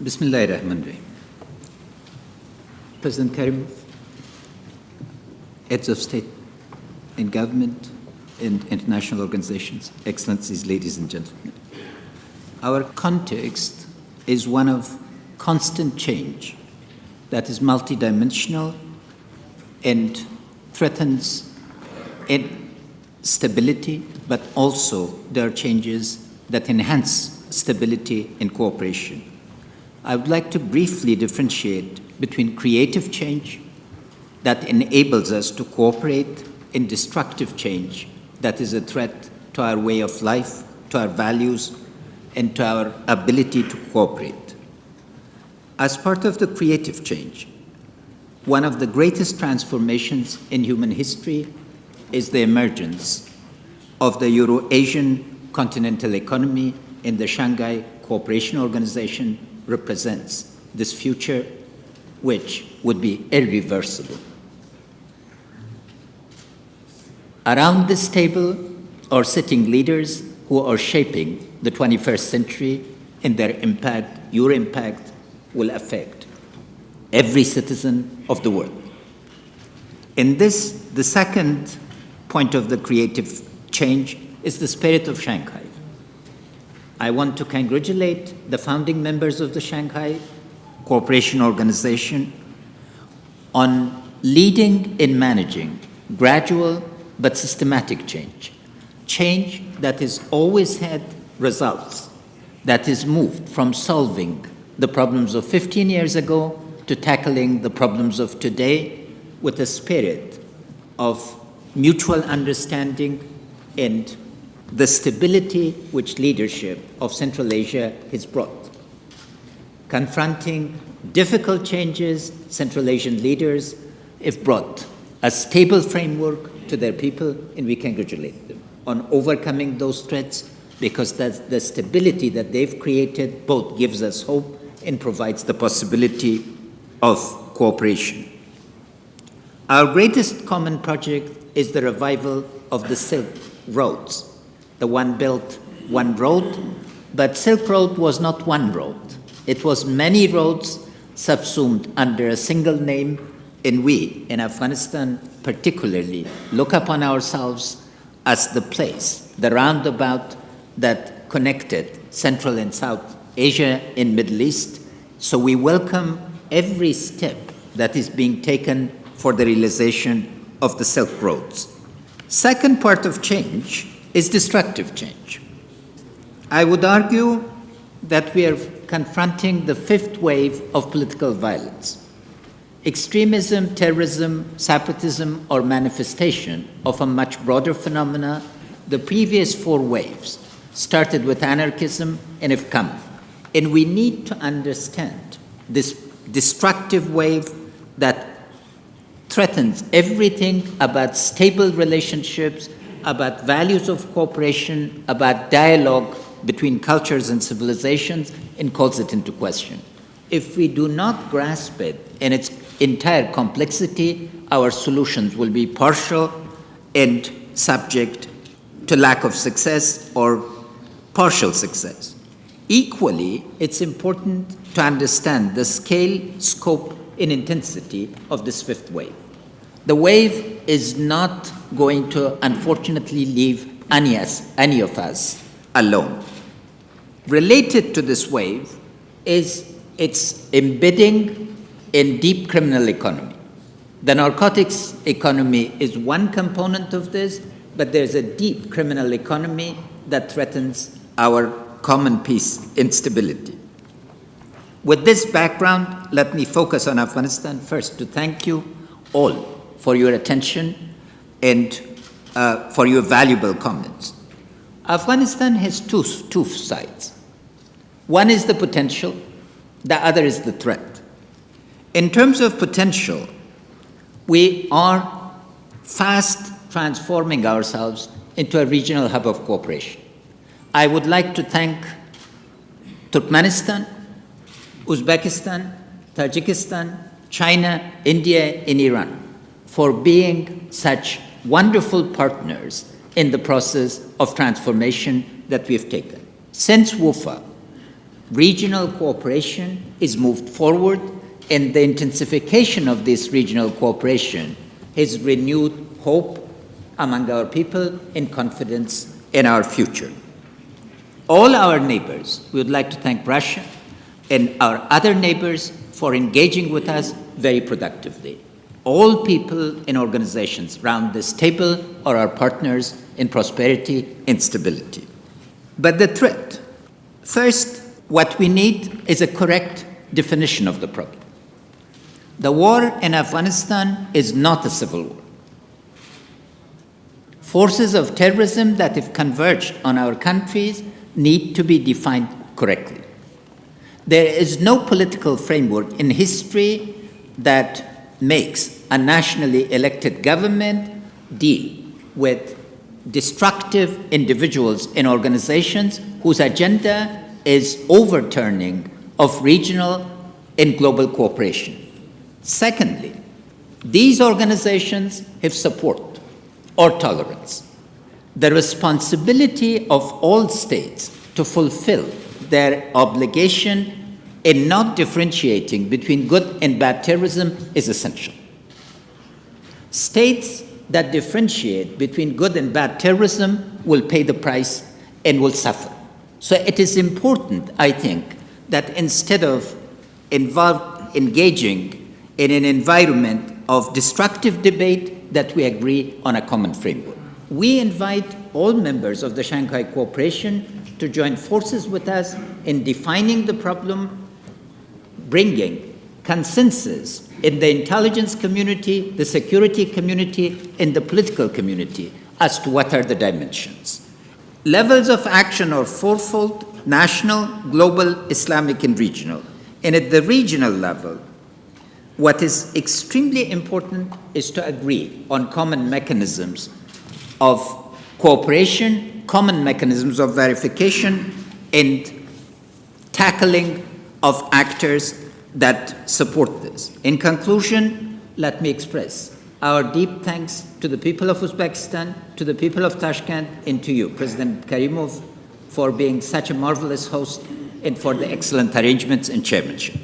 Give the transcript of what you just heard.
Bismillahirrahmanirrahim. President Karim, heads of state and government and international organizations, excellencies, ladies and gentlemen. Our context is one of constant change that is multidimensional and threatens stability, but also there are changes that enhance stability and cooperation. I would like to briefly differentiate between creative change that enables us to cooperate and destructive change that is a threat to our way of life, to our values, and to our ability to cooperate. As part of the creative change, one of the greatest transformations in human history is the emergence of the Euro-Asian continental economy, and the Shanghai Cooperation Organization represents this future, which would be irreversible. Around this table are sitting leaders who are shaping the 21st century, and their impact, your impact, will affect every citizen of the world. In this, the second point of the creative change is the spirit of Shanghai. I want to congratulate the founding members of the Shanghai Cooperation Organization on leading in managing gradual but systematic change, change that has always had results, that is moved from solving the problems of 15 years ago to tackling the problems of today with a spirit of mutual understanding and the stability which leadership of Central Asia has brought. Confronting difficult changes, Central Asian leaders have brought a stable framework to their people, and we congratulate them on overcoming those threats, because the stability that they've created both gives us hope and provides the possibility of cooperation. Our greatest common project is the revival of the Silk Roads. The One Belt, One Road, but Silk Road was not one road. It was many roads subsumed under a single name, and we, in Afghanistan particularly, look upon ourselves as the place, the roundabout that connected Central and South Asia and Middle East. So we welcome every step that is being taken for the realization of the Silk Roads. Second part of change is destructive change. I would argue that we are confronting the fifth wave of political violence. Extremism, terrorism, separatism, or manifestation of a much broader phenomena. The previous four waves started with anarchism and have come. And we need to understand this destructive wave that threatens everything about stable relationships, about values of cooperation, about dialogue between cultures and civilizations, and calls it into question. If we do not grasp it in its entire complexity, our solutions will be partial and subject to lack of success or partial success. Equally, it's important to understand the scale, scope, and intensity of this fifth wave. The wave is not going to, unfortunately, leave any of us alone. Related to this wave is its embedding in deep criminal economy. The narcotics economy is one component of this, but there's a deep criminal economy that threatens our common peace and stability. With this background, let me focus on Afghanistan first to thank you all for your attention and for your valuable comments. Afghanistan has two sides. One is the potential, the other is the threat. In terms of potential, we are fast transforming ourselves into a regional hub of cooperation. I would like to thank Turkmenistan, Uzbekistan, Tajikistan, China, India, and Iran for being such wonderful partners in the process of transformation that we have taken. Since WUFA, regional cooperation is moved forward, and the intensification of this regional cooperation has renewed hope among our people and confidence in our future. All our neighbors, we would like to thank Russia and our other neighbors for engaging with us very productively. All people and organizations around this table are our partners in prosperity and stability. But the threat, first, what we need is a correct definition of the problem. The war in Afghanistan is not a civil war. Forces of terrorism that have converged on our countries need to be defined correctly. There is no political framework in history that makes a nationally elected government deal with destructive individuals and organizations whose agenda is overturning of regional and global cooperation. Secondly, these organizations have support or tolerance. The responsibility of all states to fulfill their obligation in not differentiating between good and bad terrorism is essential. States that differentiate between good and bad terrorism will pay the price and will suffer. So it is important, I think, that instead of engaging in an environment of destructive debate, that we agree on a common framework. We invite all members of the Shanghai Cooperation to join forces with us in defining the problem, bringing consensus in the intelligence community, the security community, and the political community as to what are the dimensions. Levels of action are fourfold: national, global, Islamic, and regional. And at the regional level, what is extremely important is to agree on common mechanisms of cooperation, common mechanisms of verification, and tackling of actors that support this. In conclusion, let me express our deep thanks to the people of Uzbekistan, to the people of Tashkent, and to you, President Karimov, for being such a marvelous host and for the excellent arrangements and chairmanship.